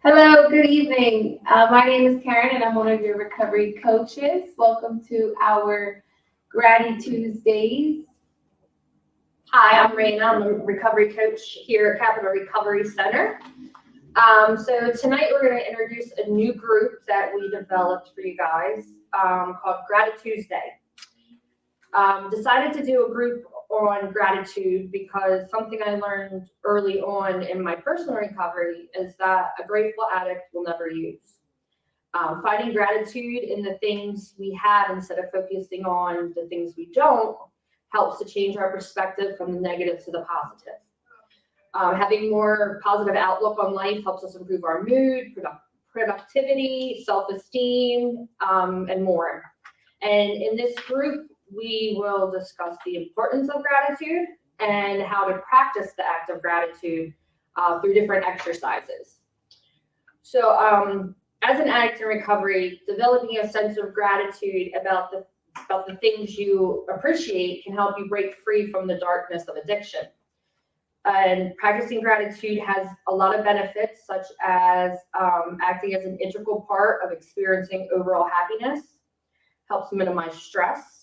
Hello, good evening. My name is Karen and I'm one of your recovery coaches. Welcome to our GratiTuesdays. Hi, I'm Raina. I'm a recovery coach here at Capital Recovery Center. So tonight we're going to introduce a new group that we developed for you guys called GratiTuesday. Decided to do a group on gratitude because something I learned early on in my personal recovery is that a grateful addict will never use. Finding gratitude in the things we have instead of focusing on the things we don't helps to change our perspective from the negative to the positive. Having more positive outlook on life helps us improve our mood, productivity, self-esteem, and more. And in this group, we will discuss the importance of gratitude and how to practice the act of gratitude through different exercises. So as an addict in recovery, developing a sense of gratitude about the things you appreciate can help you break free from the darkness of addiction. And practicing gratitude has a lot of benefits, such as acting as an integral part of experiencing overall happiness, helps minimize stress,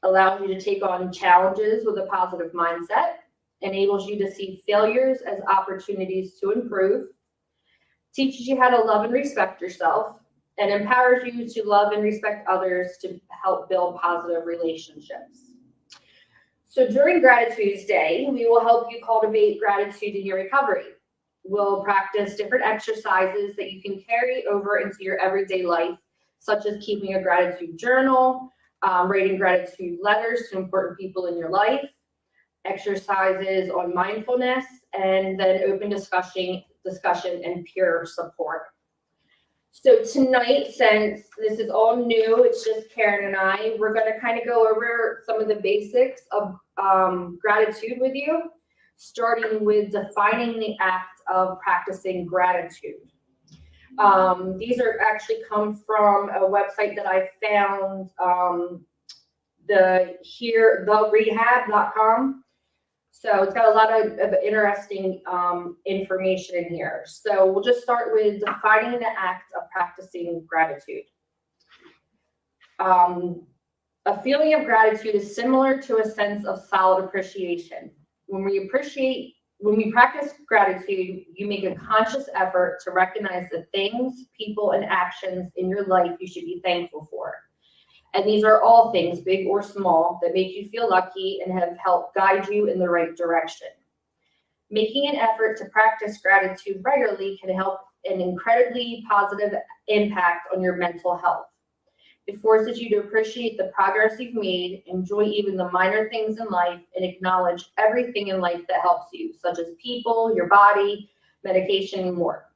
allows you to take on challenges with a positive mindset, enables you to see failures as opportunities to improve, teaches you how to love and respect yourself, and empowers you to love and respect others to help build positive relationships. So during GratiTuesday, we will help you cultivate gratitude in your recovery. We'll practice different exercises that you can carry over into your everyday life, such as keeping a gratitude journal, writing gratitude letters to important people in your life, exercises on mindfulness, and then open discussion and peer support. So tonight, since this is all new, it's just Karen and I, we're going to kind of go over some of the basics of gratitude with you, starting with defining the act of practicing gratitude. These are actually come from a website that I found, therehab.com. So it's got a lot of interesting information in here. So we'll just start with defining the act of practicing gratitude. A feeling of gratitude is similar to a sense of solid appreciation. When we practice gratitude, you make a conscious effort to recognize the things, people, and actions in your life you should be thankful for. And these are all things, big or small, that make you feel lucky and have helped guide you in the right direction. Making an effort to practice gratitude regularly can help an incredibly positive impact on your mental health. It forces you to appreciate the progress you've made, enjoy even the minor things in life, and acknowledge everything in life that helps you, such as people, your body, medication, and more.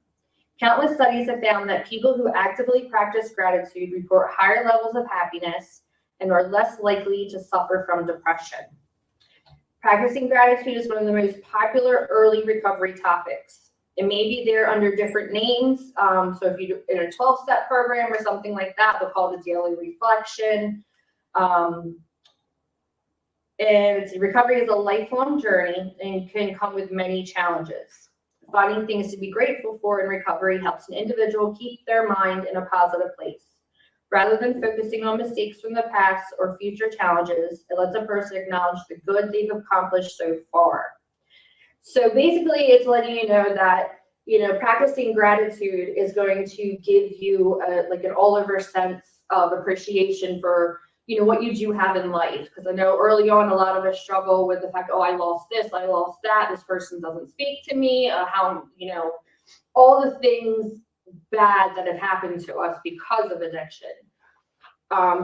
Countless studies have found that people who actively practice gratitude report higher levels of happiness and are less likely to suffer from depression. Practicing gratitude is one of the most popular early recovery topics. It may be there under different names. So if you're in a 12-step program or something like that, they'll call it a daily reflection. And recovery is a lifelong journey and can come with many challenges. Finding things to be grateful for in recovery helps an individual keep their mind in a positive place. Rather than focusing on mistakes from the past or future challenges, it lets a person acknowledge the good they've accomplished so far. So basically, it's letting you know that, practicing gratitude is going to give you an all-over sense of appreciation for, what you do have in life. Because I know early on, a lot of us struggle with the fact, I lost this, I lost that, this person doesn't speak to me, all the things bad that have happened to us because of addiction.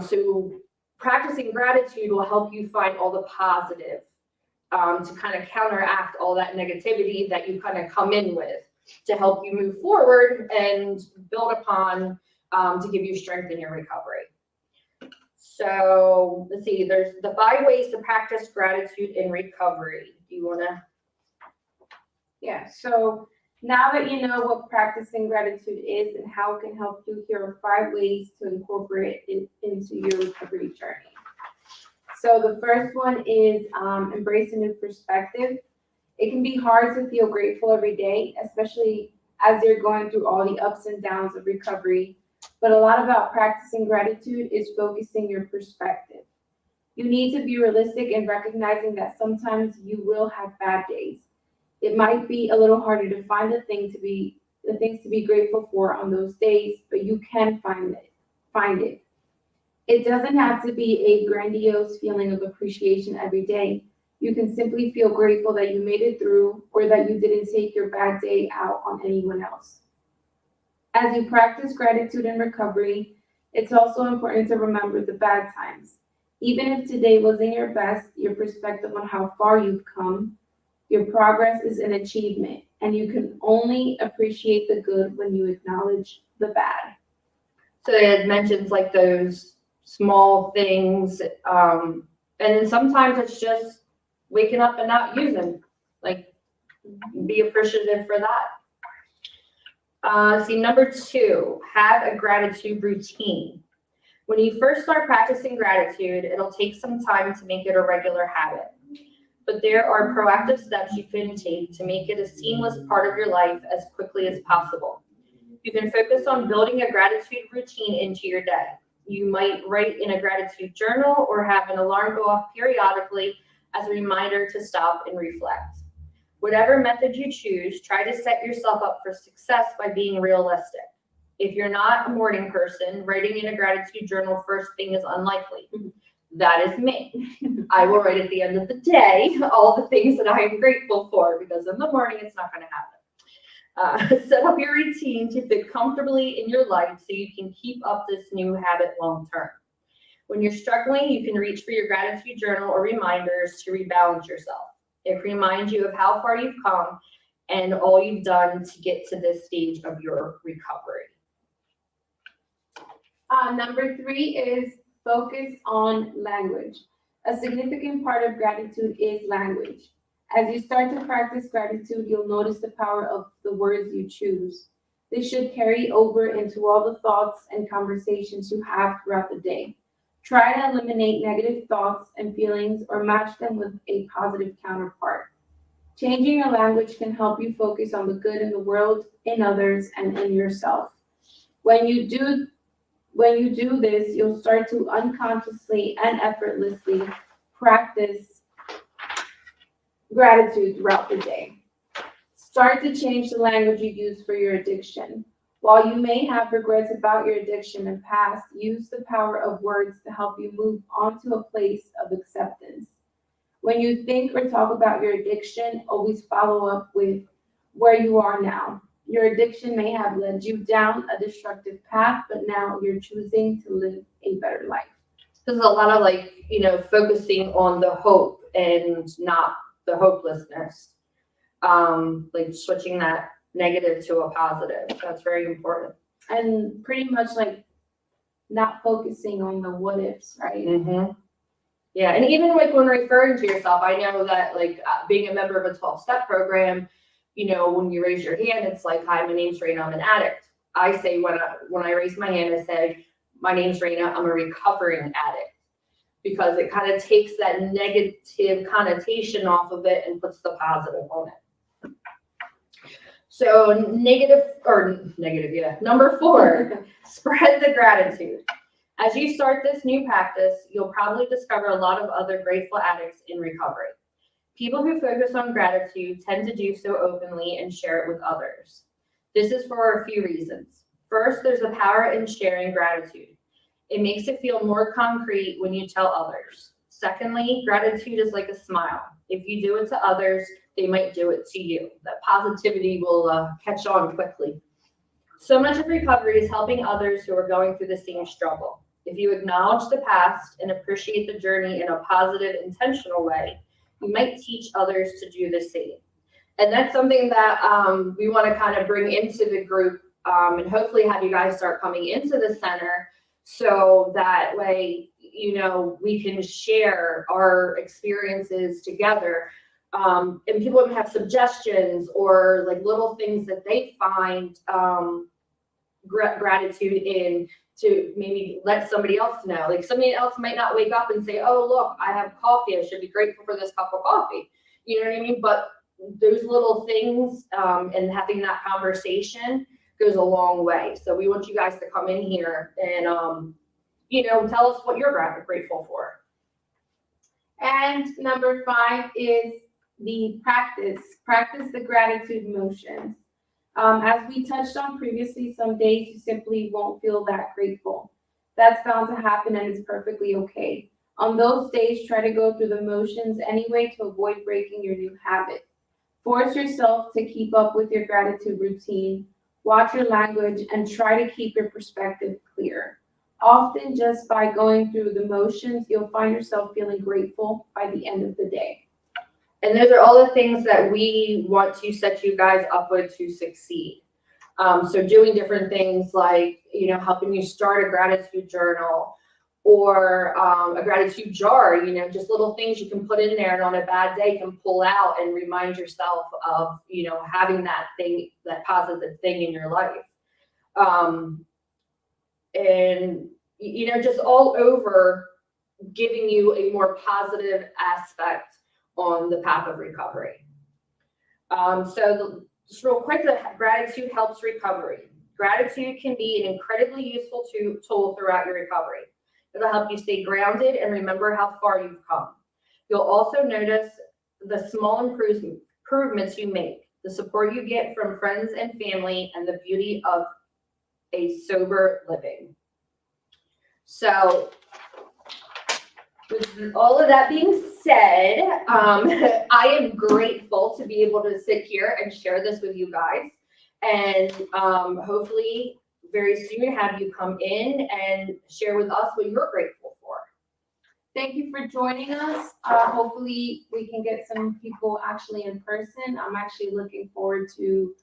So practicing gratitude will help you find all the positive to kind of counteract all that negativity that you kind of come in with to help you move forward and build upon to give you strength in your recovery. So let's see, there's the 5 ways to practice gratitude in recovery. Do you want to? Yeah, so now that you know what practicing gratitude is and how it can help you, here are 5 ways to incorporate it into your recovery journey. So the first one is embrace a new perspective. It can be hard to feel grateful every day, especially as you're going through all the ups and downs of recovery. But a lot about practicing gratitude is focusing your perspective. You need to be realistic in recognizing that sometimes you will have bad days. It might be a little harder to find the things to be grateful for on those days, but you can find it. It doesn't have to be a grandiose feeling of appreciation every day. You can simply feel grateful that you made it through or that you didn't take your bad day out on anyone else. As you practice gratitude and recovery, it's also important to remember the bad times. Even if today wasn't your best, your perspective on how far you've come, your progress is an achievement, and you can only appreciate the good when you acknowledge the bad. So it mentions like those small things, and then sometimes it's just waking up and not using. Like, be appreciative for that. See, number 2, have a gratitude routine. When you first start practicing gratitude, it'll take some time to make it a regular habit. But there are proactive steps you can take to make it a seamless part of your life as quickly as possible. You can focus on building a gratitude routine into your day. You might write in a gratitude journal or have an alarm go off periodically as a reminder to stop and reflect. Whatever method you choose, try to set yourself up for success by being realistic. If you're not a morning person, writing in a gratitude journal first thing is unlikely. That is me. I will write at the end of the day all the things that I am grateful for, because in the morning it's not going to happen. Set up your routine to fit comfortably in your life so you can keep up this new habit long term. When you're struggling, you can reach for your gratitude journal or reminders to rebalance yourself. It reminds you of how far you've come and all you've done to get to this stage of your recovery. Number 3 is focus on language. A significant part of gratitude is language. As you start to practice gratitude, you'll notice the power of the words you choose. This should carry over into all the thoughts and conversations you have throughout the day. Try to eliminate negative thoughts and feelings or match them with a positive counterpart. Changing your language can help you focus on the good in the world, in others, and in yourself. When you do this, you'll start to unconsciously and effortlessly practice gratitude throughout the day. Start to change the language you use for your addiction. While you may have regrets about your addiction and past, use the power of words to help you move on to a place of acceptance. When you think or talk about your addiction, always follow up with where you are now. Your addiction may have led you down a destructive path, but now you're choosing to live a better life. There's a lot of focusing on the hope and not the hopelessness. Like switching that negative to a positive. That's very important. And pretty much like not focusing on the what ifs, right? Mm-hmm. Yeah, and even like when referring to yourself, I know that being a member of a 12-step program, when you raise your hand, it's like, hi, my name's Raina, I'm an addict. I say when I raise my hand, I say, my name's Raina, I'm a recovering addict, because it kind of takes that negative connotation off of it and puts the positive on it. So number 4, spread the gratitude. As you start this new practice, you'll probably discover a lot of other grateful addicts in recovery. People who focus on gratitude tend to do so openly and share it with others. This is for a few reasons. First, there's a power in sharing gratitude. It makes it feel more concrete when you tell others. Secondly, gratitude is like a smile. If you do it to others, they might do it to you. That positivity will catch on quickly. So much of recovery is helping others who are going through the same struggle. If you acknowledge the past and appreciate the journey in a positive, intentional way, you might teach others to do the same. And that's something that we want to kind of bring into the group, and hopefully have you guys start coming into the center, so that way, we can share our experiences together. And people have suggestions or like little things that they find gratitude in, to maybe let somebody else know. Like somebody else might not wake up and say, oh, look, I have coffee. I should be grateful for this cup of coffee. You know what I mean? But those little things and having that conversation goes a long way. So we want you guys to come in here and, tell us what you're grateful for. And number 5 is the practice. Practice the gratitude motions. As we touched on previously, some days you simply won't feel that grateful. That's bound to happen and it's perfectly okay. On those days, try to go through the motions anyway to avoid breaking your new habit. Force yourself to keep up with your gratitude routine, watch your language, and try to keep your perspective clear. Often just by going through the motions, you'll find yourself feeling grateful by the end of the day. And those are all the things that we want to set you guys up with to succeed. So doing different things like, helping you start a gratitude journal or a gratitude jar, just little things you can put in there and on a bad day can pull out and remind yourself of, having that thing, that positive thing in your life. And, just all over giving you a more positive aspect on the path of recovery. Just real quick, gratitude helps recovery. Gratitude can be an incredibly useful tool throughout your recovery. It'll help you stay grounded and remember how far you've come. You'll also notice the small improvements you make, the support you get from friends and family, and the beauty of a sober living. So, with all of that being said, I am grateful to be able to sit here and share this with you guys, and hopefully very soon have you come in and share with us what you're grateful for. Thank you for joining us. Hopefully we can get some people actually in person. I'm actually looking forward to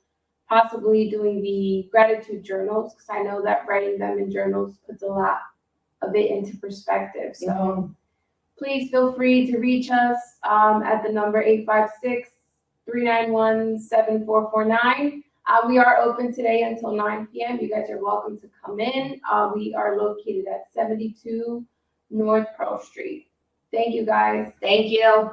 possibly doing the gratitude journals because I know that writing them in journals puts a lot of it into perspective. So please feel free to reach us at the number 856-391-7449. We are open today until 9 p.m. You guys are welcome to come in. We are located at 72 North Pearl Street. Thank you, guys. Thank you.